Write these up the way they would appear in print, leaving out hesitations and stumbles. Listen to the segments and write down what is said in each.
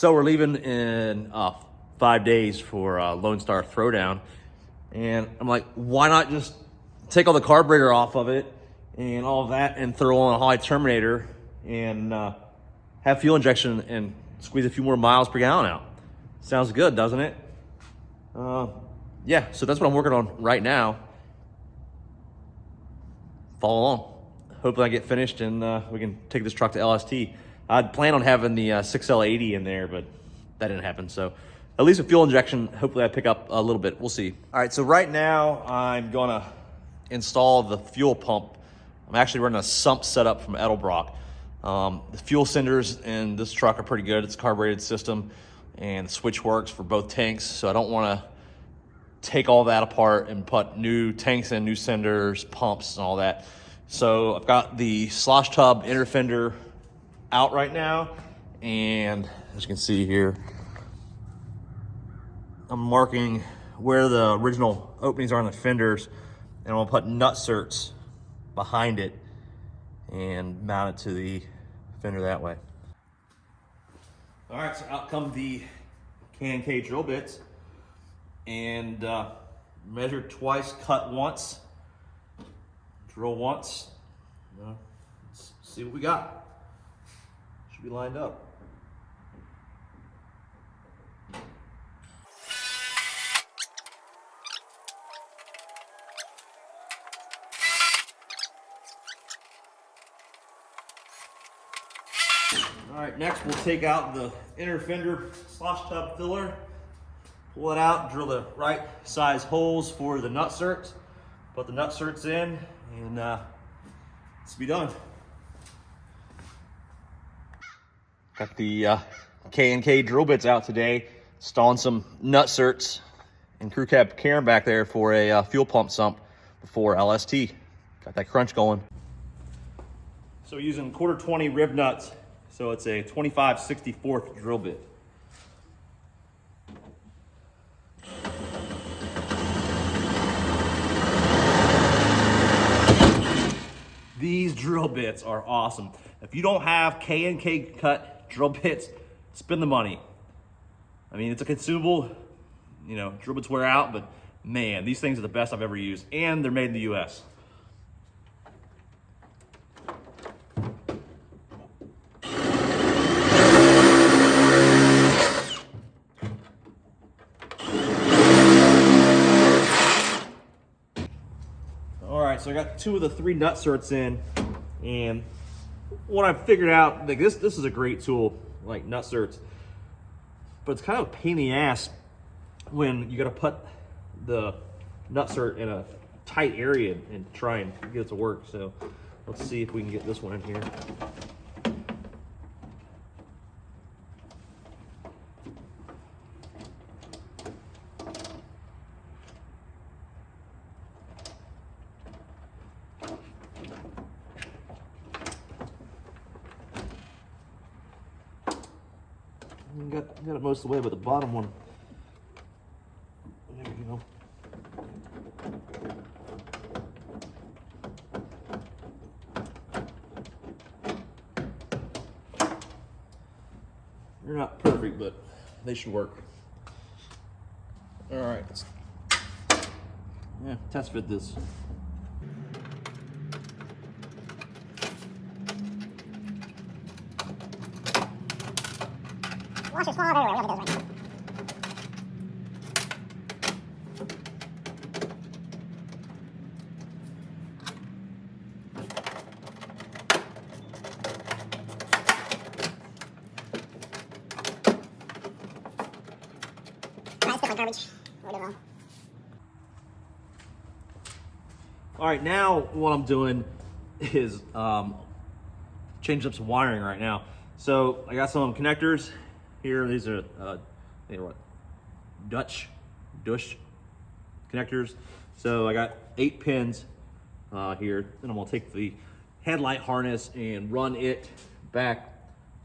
So we're leaving in 5 days for Lone Star Throwdown. And I'm like, why not just take all the carburetor off of it and all of that and throw on a Holley Terminator and have fuel injection and squeeze a few more miles per gallon out. Sounds good, doesn't it? Yeah, so that's what I'm working on right now. Follow along. Hopefully I get finished and we can take this truck to LST. I'd plan on having the 6L80 in there, but that didn't happen. So at least with fuel injection, hopefully I pick up a little bit. We'll see. All right, so right now I'm gonna install the fuel pump. I'm actually running a sump setup from Edelbrock. The fuel cylinders in this truck are pretty good. It's a carbureted system and the switch works for both tanks. So I don't wanna take all that apart and put new tanks in, new cylinders, pumps and all that. So I've got the slosh tub inner fender out right now, and as you can see here, I'm marking where the original openings are on the fenders, and I'm gonna put nut certs behind it and mount it to the fender that way. All right, so out come the K&K drill bits, and measure twice, cut once, drill once. Let's see what we got. Should be lined up. All right, next we'll take out the inner fender slosh tub filler, pull it out, drill the right size holes for the nut certs, put the nut certs in, and let's be done. Got the K&K drill bits out today, installing some nut certs and crew cab Karen back there for a fuel pump sump before LST. Got that crunch going. So we're using 1/4-20 rib nuts, so it's a 25/64 drill bit. These drill bits are awesome. If you don't have K&K cut drill bits, spend the money. I mean, it's a consumable, you know, drill bits wear out, but man, these things are the best I've ever used, and they're made in the US. All right, so I got 2 of the 3 nut certs in, and what I've figured out, like this is a great tool, like nut certs, but it's kind of a pain in the ass when you got to put the nut cert in a tight area and try and get it to work. So let's see if we can get this one in here. Got it most of the way, but the bottom one, there we go. They're not perfect, but they should work. All right, let's test fit this. Watch your smog everywhere, whatever it does right now. Nice, different garbage. We're doing wrong. All right, now what I'm doing is changing up some wiring right now. So I got some connectors here. These are what? Dutch connectors. So I got 8 pins here. Then I'm gonna take the headlight harness and run it back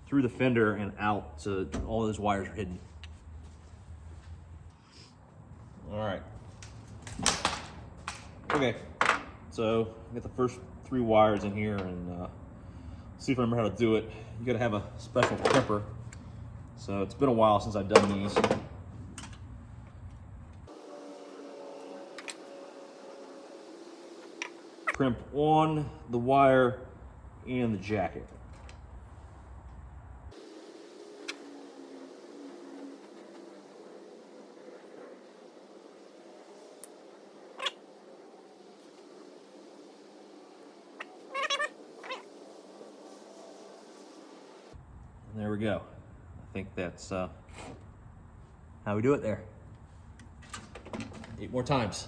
through the fender and out, so all those wires are hidden. All right. Okay. So I got the first 3 wires in here, and see if I remember how to do it. You gotta have a special crimper. So it's been a while since I've done these. Crimp on the wire and the jacket. And there we go. I think that's how we do it there. 8 more times.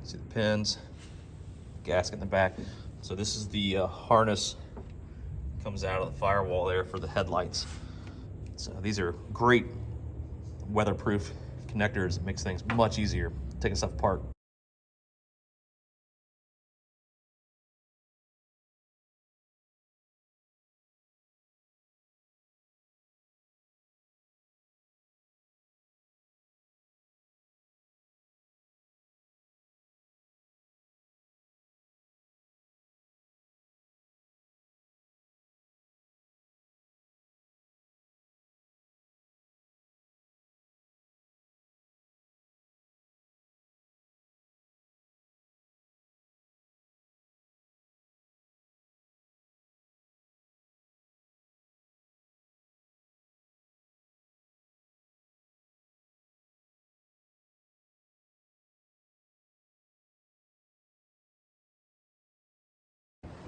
See the pins, gasket in the back. So this is the harness comes out of the firewall there for the headlights. So these are great weatherproof connectors. It makes things much easier taking stuff apart.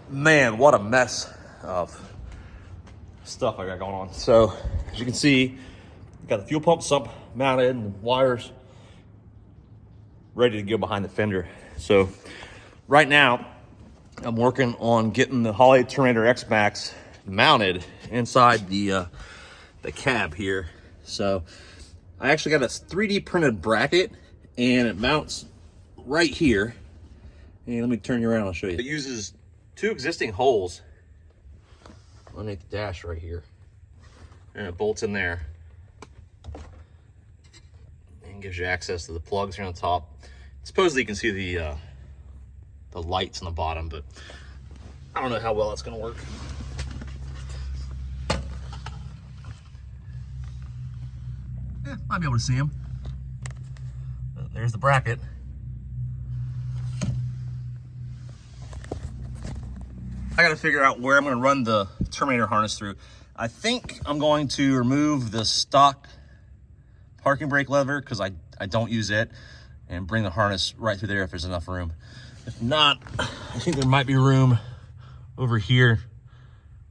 Man, what a mess of stuff I got going on. So, as you can see, got the fuel pump sump mounted and the wires ready to go behind the fender. So, right now, I'm working on getting the Holley Terminator X Max mounted inside the cab here. So, I actually got a 3D printed bracket, and it mounts right here. And let me turn you around, I'll show you. It uses 2 existing holes underneath the dash right here, and it bolts in there and gives you access to the plugs here on the top. Supposedly you can see the lights on the bottom, but I don't know how well that's going to work. Might be able to see them. There's the bracket. I gotta figure out where I'm gonna run the Terminator harness through. I think I'm going to remove the stock parking brake lever because I don't use it, and bring the harness right through there if there's enough room. If not, I think there might be room over here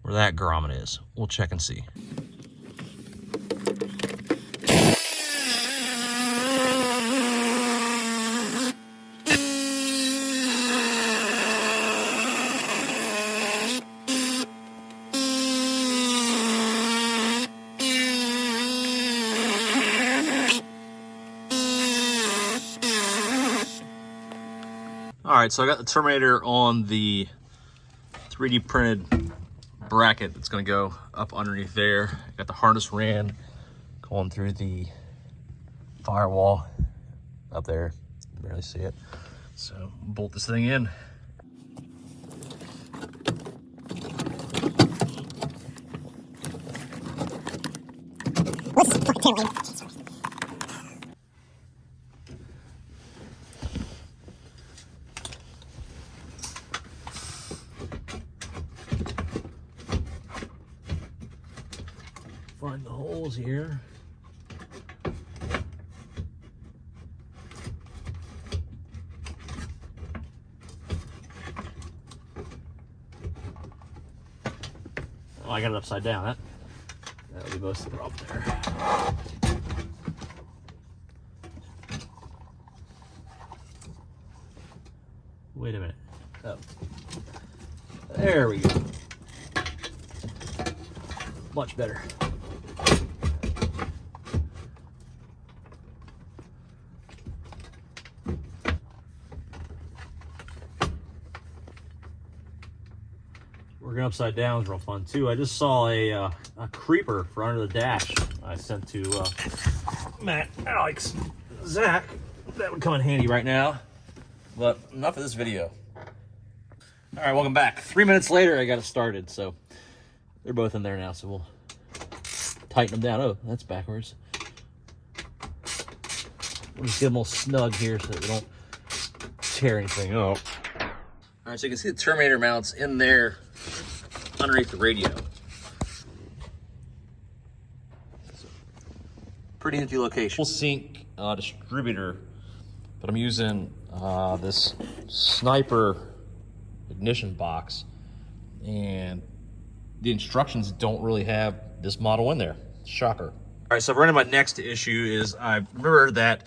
where that grommet is. We'll check and see. All right, so I got the Terminator on the 3D printed bracket that's gonna go up underneath there. Got the harness ran going through the firewall up there. You can barely see it. So bolt this thing in. What's fucking tail lane? Find the holes here. Oh, I got it upside down. That'll be most of the problem there. Wait a minute. Oh. There we go. Much better. We're Working upside down is real fun too. I just saw a creeper for under the dash. I sent to Matt, Alex, Zach. That would come in handy right now. But enough of this video. All right, welcome back. 3 minutes later, I got it started. So they're both in there now. So we'll tighten them down. Oh, that's backwards. We'll just get them all snug here so that we don't tear anything up. All right, so you can see the Terminator mounts in there underneath the radio. Pretty empty location. Full sync distributor, but I'm using this Sniper ignition box, and the instructions don't really have this model in there. Shocker. All right, so running my next issue is I remember that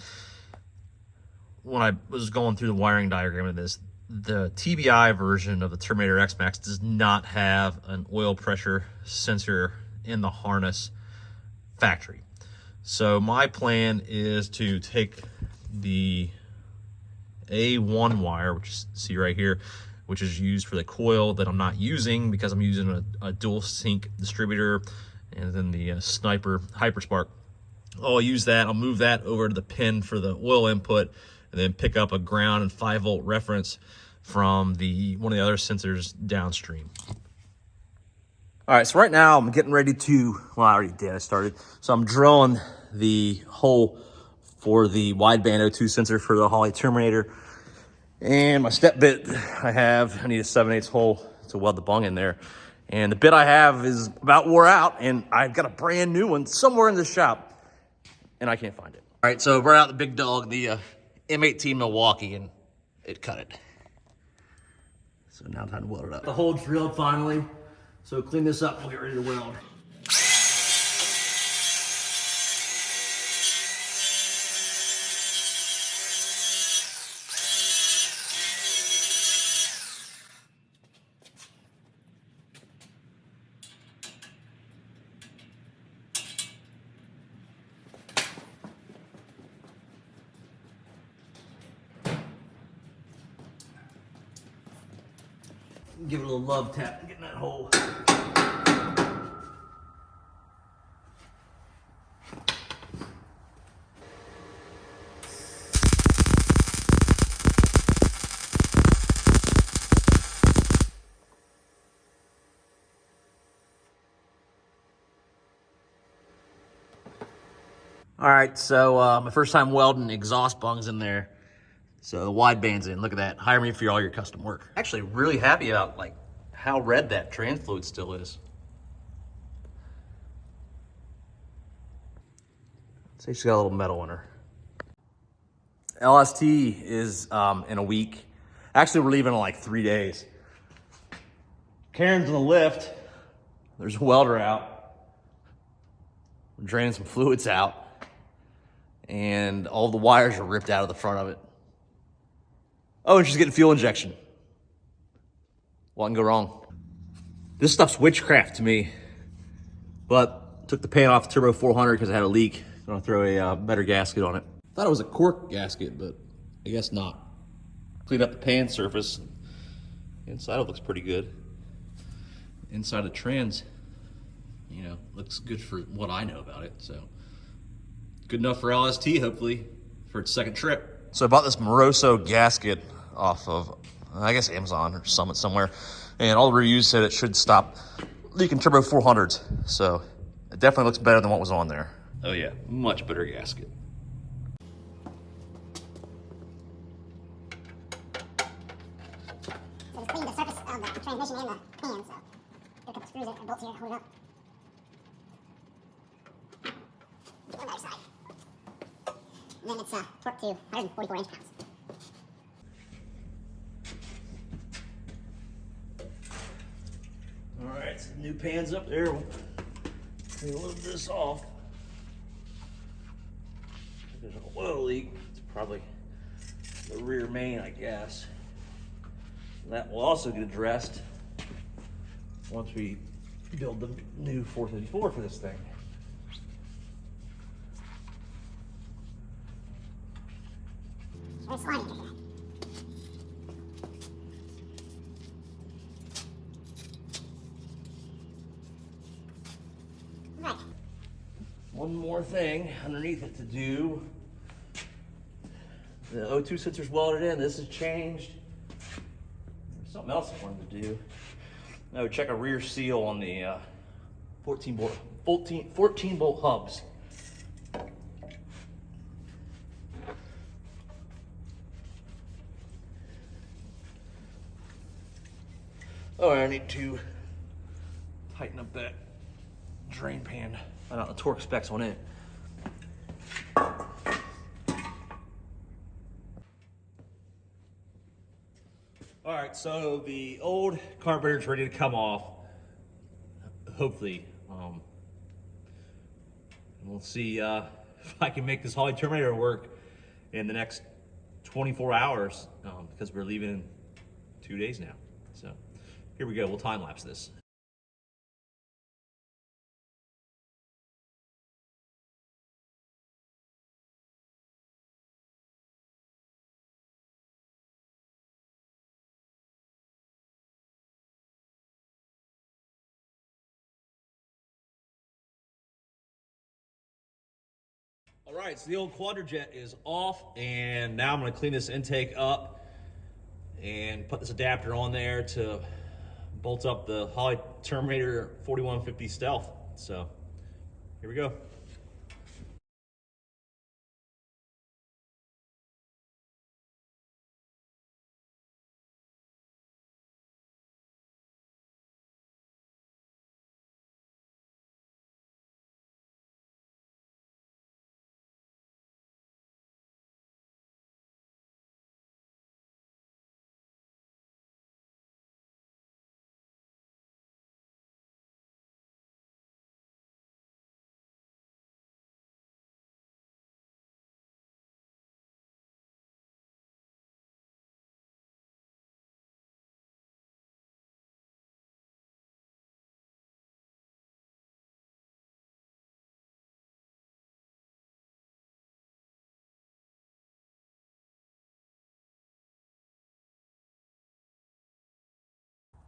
when I was going through the wiring diagram of this, the TBI version of the Terminator X Max does not have an oil pressure sensor in the harness factory. So my plan is to take the A1 wire, which you see right here, which is used for the coil that I'm not using because I'm using a dual sync distributor, and then the Sniper Hyperspark. I'll use that. I'll move that over to the pin for the oil input, and then pick up a ground and 5-volt reference from one of the other sensors downstream. All right, so right now I'm getting ready to, well, I already did, I started. So I'm drilling the hole for the wideband O2 sensor for the Holley Terminator. And my step bit I need a 7/8 hole to weld the bung in there. And the bit I have is about wore out, and I've got a brand new one somewhere in the shop, and I can't find it. All right, so I brought out the big dog, the M18 Milwaukee, and it cut it. So now time to weld it up. The hole drilled finally. So clean this up and we'll get ready to weld. Give it a little love tap to get in that hole. All right, so my first time welding exhaust bungs in there. So the wideband's in, look at that. Hire me for all your custom work. Actually really happy about like how red that trans fluid still is. So she's got a little metal in her. LST is in a week. Actually, we're leaving in like 3 days. Karen's in the lift. There's a welder out. We're draining some fluids out. And all the wires are ripped out of the front of it. Oh, and she's getting fuel injection. What can go wrong? This stuff's witchcraft to me. But took the pan off the Turbo 400 because it had a leak. I'm gonna throw a better gasket on it. Thought it was a cork gasket, but I guess not. Clean up the pan surface. Inside it looks pretty good. Inside the trans, looks good for what I know about it. So good enough for LST, hopefully, for its second trip. So I bought this Moroso gasket off of, I guess, Amazon or Summit somewhere. And all the reviews said it should stop leaking Turbo 400s. So it definitely looks better than what was on there. Oh yeah, much better gasket. So just clean the surface of the transmission and the pan, so got a couple screws or bolts here to hold it up. On the other side. And then it's torqued to 144 inch-pounds. All right, so the new pan's up there. We'll load this off. There's an oil leak. It's probably the rear main, I guess. That will also get addressed once we build the new 454 for this thing. Very slimy into that. one more thing underneath it to do. The O2 sensor's welded in. This has changed. There's something else I wanted to do. No, check a rear seal on the 14 bolt hubs. Oh, I need to tighten up that drain pan. Find out the torque specs on it. All right, so the old carburetor's ready to come off. Hopefully, we'll see if I can make this Holley Terminator work in the next 24 hours because we're leaving in 2 days now. So here we go. We'll time lapse this. All right, so the old quadrajet is off, and now I'm gonna clean this intake up and put this adapter on there to bolt up the Holley Terminator 4150 Stealth. So here we go.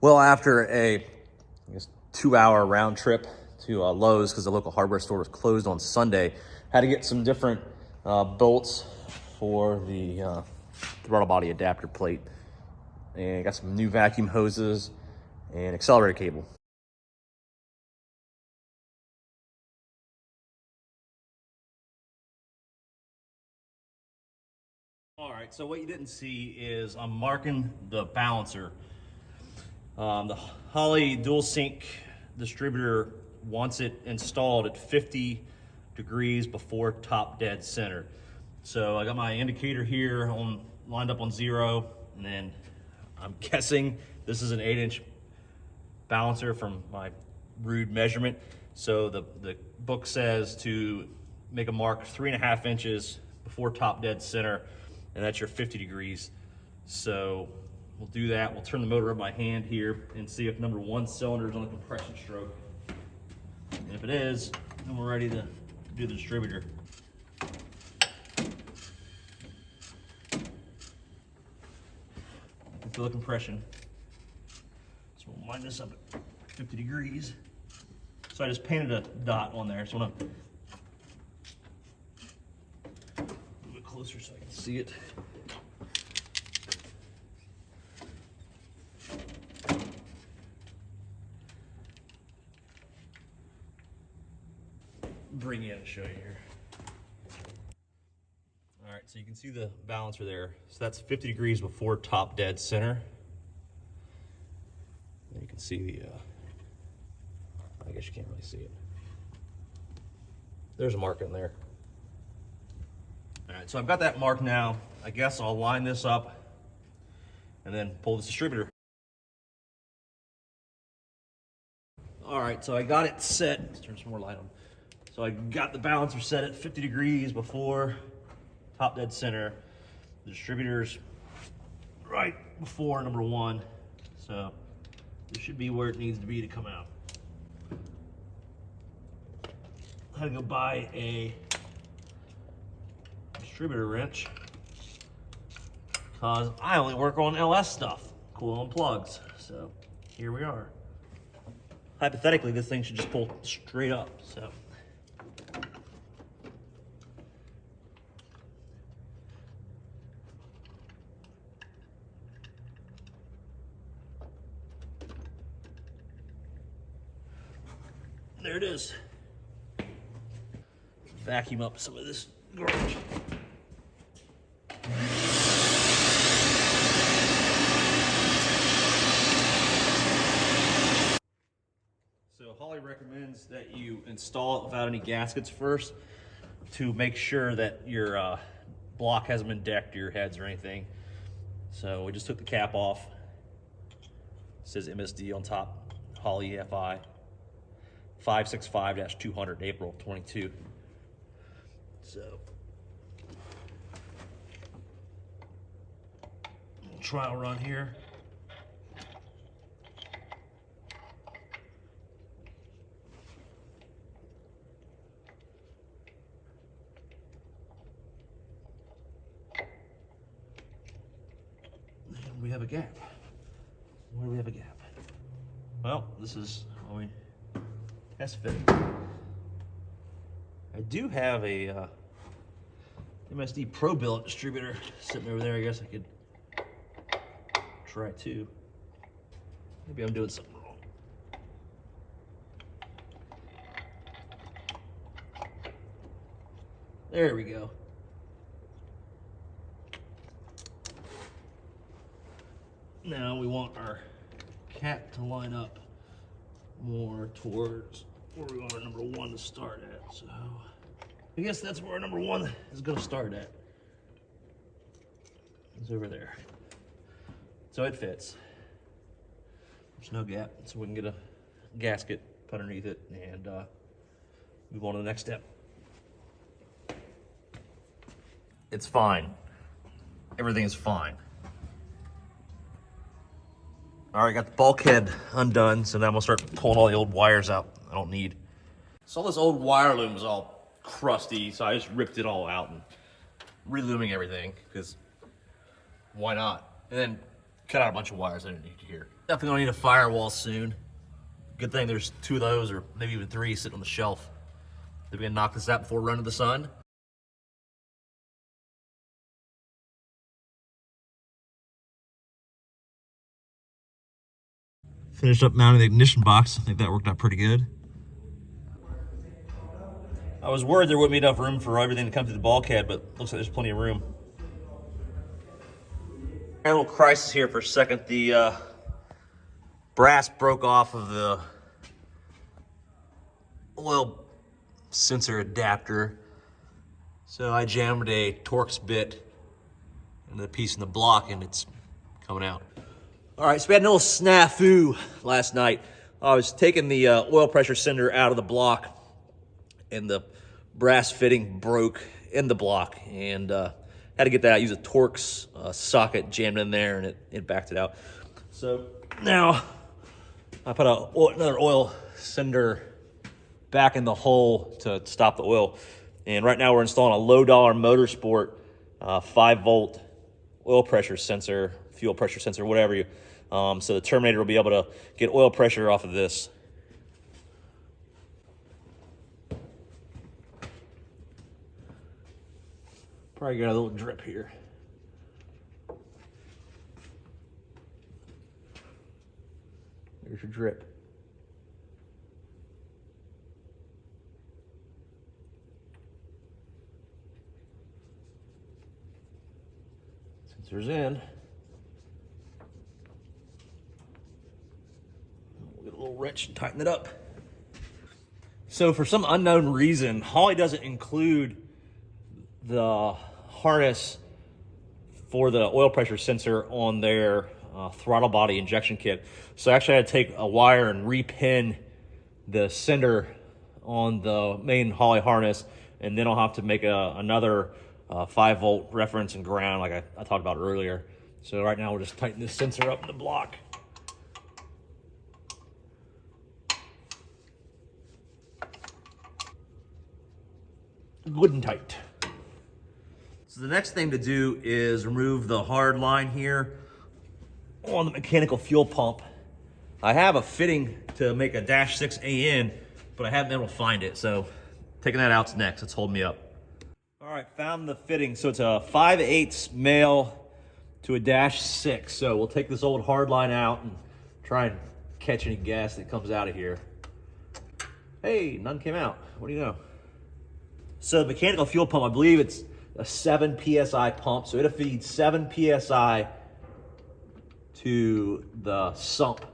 Well, after a, I guess, 2-hour round trip to Lowe's because the local hardware store was closed on Sunday, had to get some different bolts for the throttle body adapter plate, and got some new vacuum hoses and accelerator cable. All right, so what you didn't see is I'm marking the balancer. The Holley dual sync distributor wants it installed at 50 degrees before top dead center. So I got my indicator here lined up on 0, and then I'm guessing this is an 8-inch balancer from my rude measurement. So the book says to make a mark 3.5 inches before top dead center, and that's your 50 degrees. So we'll do that. We'll turn the motor up by hand here and see if number 1 cylinder is on a compression stroke. And if it is, then we're ready to do the distributor. I can feel the compression. So we'll line this up at 50 degrees. So I just painted a dot on there. So I'm gonna move it closer so I can see it. Bring you in and show you here. All right, so you can see the balancer there. So that's 50 degrees before top dead center. And you can see the, I guess you can't really see it. There's a mark in there. All right, so I've got that mark now. I guess I'll line this up and then pull this distributor. All right, so I got it set. Let's turn some more light on. So I got the balancer set at 50 degrees before top dead center. The distributor's right before number 1. So this should be where it needs to be to come out. I had to go buy a distributor wrench because I only work on LS stuff, coil and plugs. So here we are. Hypothetically, this thing should just pull straight up. So there it is. Vacuum up some of this garbage. So Holley recommends that you install it without any gaskets first to make sure that your block hasn't been decked or your heads or anything. So we just took the cap off. It says MSD on top, Holley FI 565-200, April 22. So, trial run here. And we have a gap. Where do we have a gap? Well, this is how we test fit. I do have a MSD Pro Billet distributor sitting over there. I guess I could try too. Maybe I'm doing something wrong. There we go. Now we want our cap to line up more towards where we want our number one to start at. So I guess that's where our number one is going to start at. It's over there. So it fits. There's no gap, so we can get a gasket put underneath it and move on to the next step. It's fine. Everything is fine. All right, got the bulkhead undone, so now I'm gonna start pulling all the old wires out I don't need. So all this old wire loom was all crusty, so I just ripped it all out and relooming everything, because why not? And then cut out a bunch of wires I didn't need to hear. Definitely gonna need a firewall soon. Good thing there's 2 of those, or maybe even 3 sitting on the shelf. Then we can knock this out before run to the sun. Finished up mounting the ignition box. I think that worked out pretty good. I was worried there wouldn't be enough room for everything to come through the bulkhead, but looks like there's plenty of room. A little crisis here for a second. The brass broke off of the oil sensor adapter. So I jammed a Torx bit into the piece in the block and it's coming out. All right, so we had a little snafu last night. I was taking the oil pressure sender out of the block and the brass fitting broke in the block and had to get that out, use a Torx socket jammed in there and it backed it out. So now I put another oil sender back in the hole to stop the oil. And right now we're installing a low dollar Motorsport 5-volt oil pressure sensor, fuel pressure sensor, whatever you. So the Terminator will be able to get oil pressure off of this. Probably got a little drip here. There's your drip. Sensor's in. We'll get a little wrench and tighten it up. So for some unknown reason, Holley doesn't include the harness for the oil pressure sensor on their throttle body injection kit. So actually I had to take a wire and repin the sender on the main Holley harness, and then I'll have to make another 5-volt reference and ground like I talked about earlier. So right now we'll just tighten this sensor up in the block. Good and tight. So the next thing to do is remove the hard line here on the mechanical fuel pump. I have a fitting to make a -6 AN, but I haven't been able to find it. So taking that out's next. It's holding me up. All right, found the fitting. So it's a 5/8 male to a -6. So we'll take this old hard line out and try and catch any gas that comes out of here. Hey, none came out. What do you know? So the mechanical fuel pump, I believe it's a 7 PSI pump. So it'll feed 7 PSI to the sump.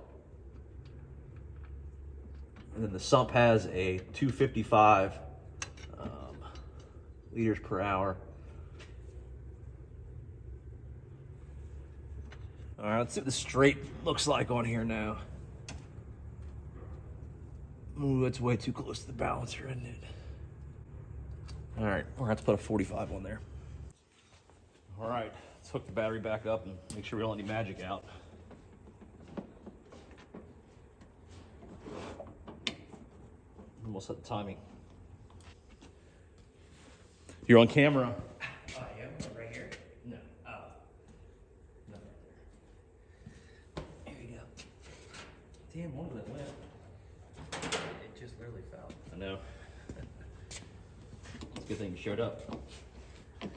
And then the sump has a 255 liters per hour. All right, let's see what the straight looks like on here now. Ooh, that's way too close to the balancer, isn't it? All right, we're gonna have to put a 45 on there. All right, let's hook the battery back up and make sure we don't let any magic out. And we'll set the timing. You're on camera. Oh, yeah, right here? No. Oh. No, right there. Here you go. Damn, one of them went. It just literally fell. I know. It's a good thing you showed up. It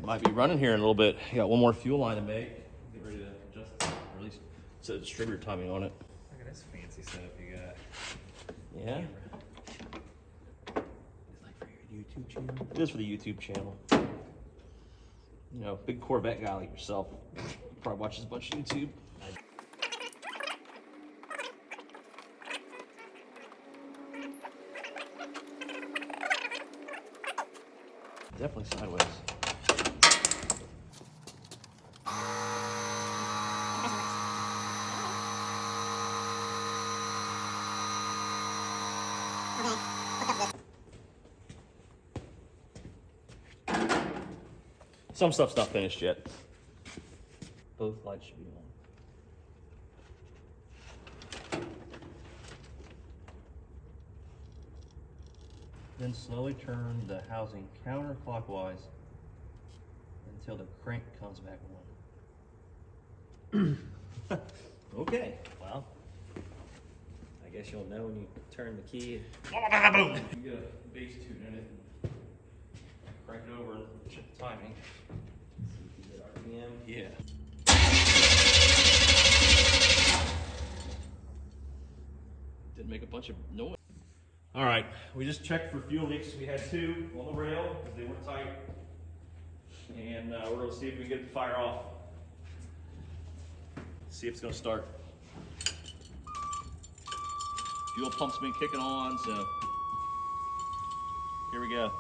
might be running here in a little bit. You got one more fuel line to make. Get ready to adjust, or at least set a distributor timing on it. Look at this fancy setup you got. Yeah. It's like for your YouTube channel. It is for the YouTube channel. You know, big Corvette guy like yourself probably watches a bunch of YouTube. Definitely sideways. Some stuff's not finished yet. Both lights should be on. Then slowly turn the housing counterclockwise until the crank comes back on. Okay. Well, I guess you'll know when you turn the key. You get a bass tune in it and crank it over and check the timing. See if you get RPM. Yeah. Didn't make a bunch of noise. All right, we just checked for fuel leaks. We had 2 on the rail because they weren't tight. And we're gonna see if we can get the fire off. See if it's gonna start. Fuel pump's been kicking on, so here we go.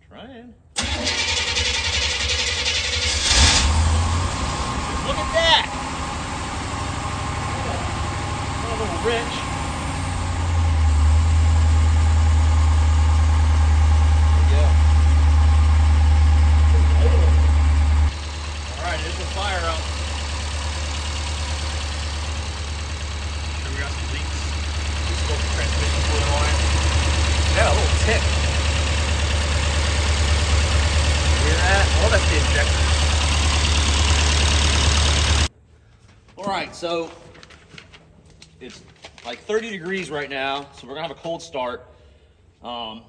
Trying. Look at that! Oh, a little rich. There we go. All right, there's the fire up. Sure we got some leaks. We spoke the transmission fluid on it. Yeah, a little tick. Hear that? Oh, that's the injector. All right, so it's like 30 degrees right now, so we're gonna have a cold start. I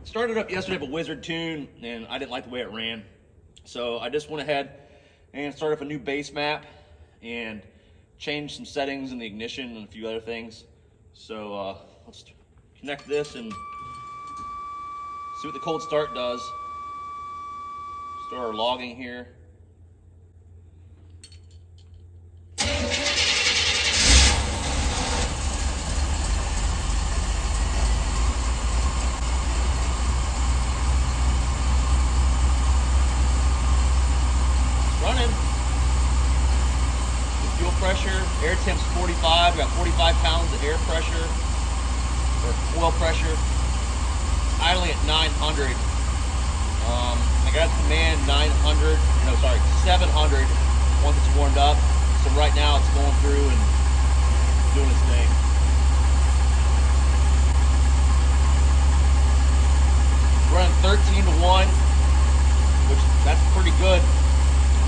started up yesterday with a Wizard tune, and I didn't like the way it ran. So I just went ahead and started up a new base map and changed some settings in the ignition and a few other things. So let's connect this and see what the cold start does. Start our logging here. Running. The fuel pressure, air temp's 45. We got 45 pounds of air pressure or oil pressure. Idling at 900. I got command 700 once it's warmed up. So right now it's going through and doing its thing. Running 13 to 1, which that's pretty good.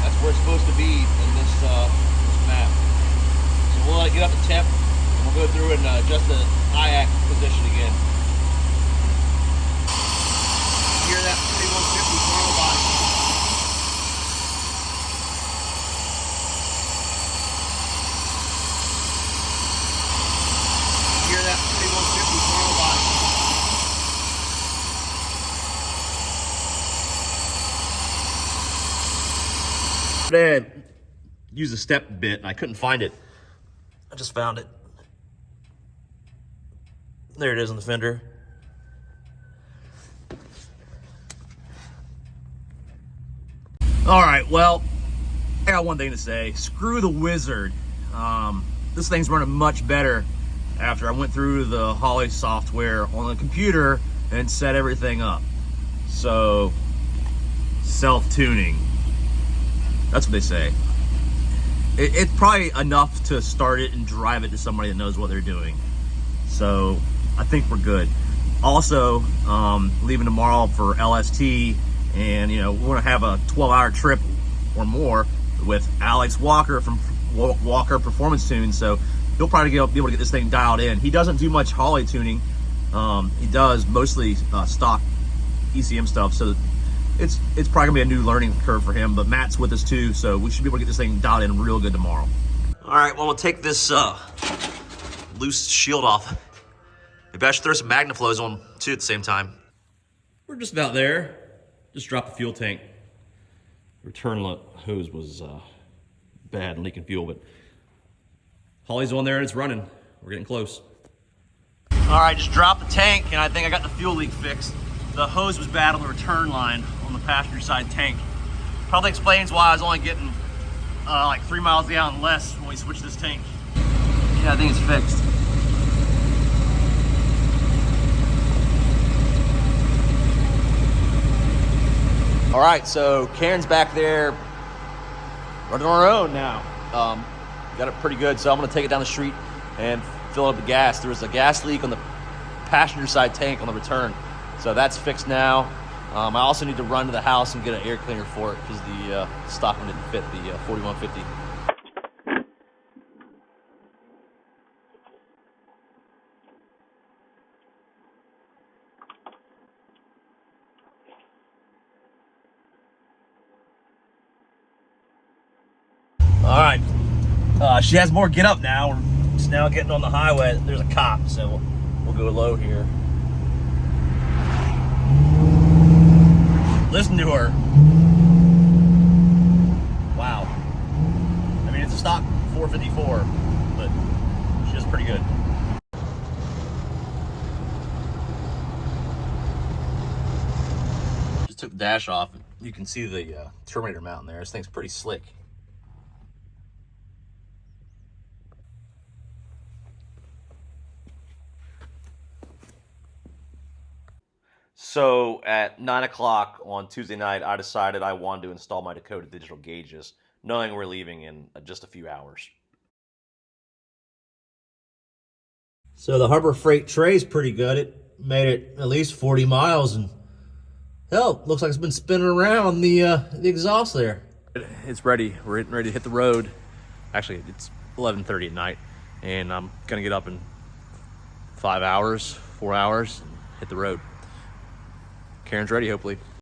That's where it's supposed to be in this map. So we'll let it get up to temp, and we'll go through and adjust the IAC position again. Hear that 4150 Today I used a step bit and I couldn't find it. I just found it. There it is on the fender. All right, well, I got one thing to say. Screw the Wizard. This thing's running much better after I went through the Holley software on the computer and set everything up. So, self-tuning. That's what they say. It's probably enough to start it and drive it to somebody that knows what they're doing. So, I think we're good. Also, leaving tomorrow for LST, and you know, we're gonna have a 12-hour trip or more with Alex Walker from Walker Performance Tune. So he'll probably be able to get this thing dialed in. He doesn't do much Holley tuning. He does mostly stock ECM stuff. So it's probably gonna be a new learning curve for him. But Matt's with us too, so we should be able to get this thing dialed in real good tomorrow. All right, well, we'll take this loose shield off. Maybe I should throw some MagnaFlows on too at the same time. We're just about there. Just dropped the fuel tank. Return hose was bad and leaking fuel, but Holley's on there and it's running. We're getting close. All right, just dropped the tank and I think I got the fuel leak fixed. The hose was bad on the return line on the passenger side tank. Probably explains why I was only getting like 3 miles a gallon less when we switched this tank. Yeah, I think it's fixed. All right, so Karen's back there running on her own now. Got it pretty good, so I'm gonna take it down the street and fill up the gas. There was a gas leak on the passenger side tank on the return, so that's fixed now. I also need to run to the house and get an air cleaner for it because the stock one didn't fit, the 4150. All right, she has more get up now. We're just now getting on the highway. There's a cop, so we'll go low here. Listen to her. Wow. I mean, it's a stock 454, but she does pretty good. Just took the dash off. You can see the Terminator mount there. This thing's pretty slick. So at 9 o'clock on Tuesday night, I decided I wanted to install my Dakota digital gauges, knowing we're leaving in just a few hours. So the Harbor Freight tray's pretty good. It made it at least 40 miles, and hell, looks like it's been spinning around the exhaust there. It's ready. We're ready to hit the road. Actually, it's 11:30 at night, and I'm gonna get up in 4 hours, and hit the road. Karen's ready, hopefully.